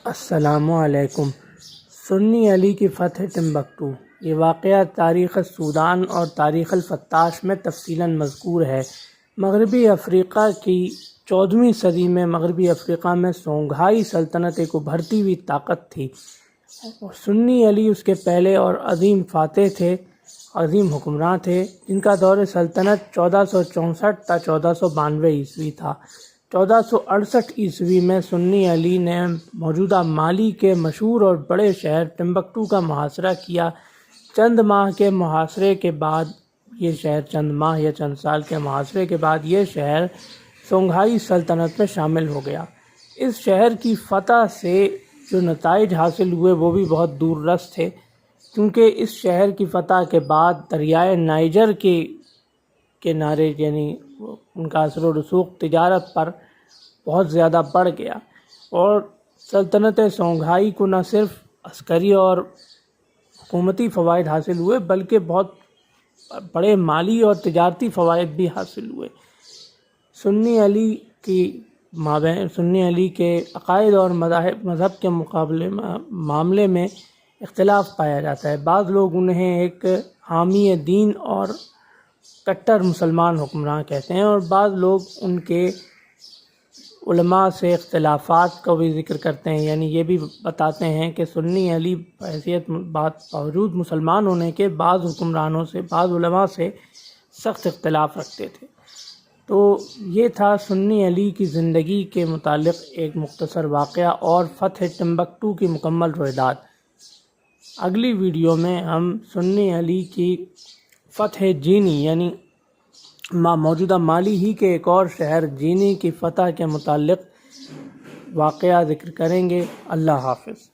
السلام علیکم۔ سنی علی کی فتح ٹمبکٹو۔ یہ واقعہ تاریخ السودان اور تاریخ الفتاش میں تفصیلاً مذکور ہے۔ مغربی افریقہ کی 14ویں صدی میں مغربی افریقہ میں سونگھائی سلطنت ایک ابھرتی ہوئی طاقت تھی۔ سنی علی اس کے پہلے اور عظیم فاتح تھے، عظیم حکمراں تھے، جن کا دور سلطنت 1464 تا 1492 عیسوی تھا۔ 1468 عیسوی میں سنی علی نے موجودہ مالی کے مشہور اور بڑے شہر ٹمبکٹو کا محاصرہ کیا۔ چند ماہ کے محاصرے کے بعد چند سال کے محاصرے کے بعد یہ شہر سونگھائی سلطنت میں شامل ہو گیا۔ اس شہر کی فتح سے جو نتائج حاصل ہوئے وہ بھی بہت دور رس تھے، کیونکہ اس شہر کی فتح کے بعد دریائے نائجر کے کنارے یعنی ان کا اثر و رسوخ تجارت پر بہت زیادہ بڑھ گیا، اور سلطنت سونگھائی کو نہ صرف عسکری اور حکومتی فوائد حاصل ہوئے بلکہ بہت بڑے مالی اور تجارتی فوائد بھی حاصل ہوئے۔ سنی علی کے عقائد اور مذہب کے معاملے میں اختلاف پایا جاتا ہے۔ بعض لوگ انہیں ایک حامی دین اور کٹر مسلمان حکمراں کہتے ہیں، اور بعض لوگ ان کے علماء سے اختلافات کا بھی ذکر کرتے ہیں، یعنی یہ بھی بتاتے ہیں کہ سنی علی بحیثیت باوجود مسلمان ہونے کے بعض حکمرانوں سے، بعض علماء سے سخت اختلاف رکھتے تھے۔ تو یہ تھا سنی علی کی زندگی کے متعلق ایک مختصر واقعہ اور فتح ٹمبکٹو کی مکمل رویداد۔ اگلی ویڈیو میں ہم سنی علی کی فتح جینی یعنی موجودہ مالی ہی کے ایک اور شہر جینی کی فتح کے متعلق واقعہ ذکر کریں گے۔ اللہ حافظ۔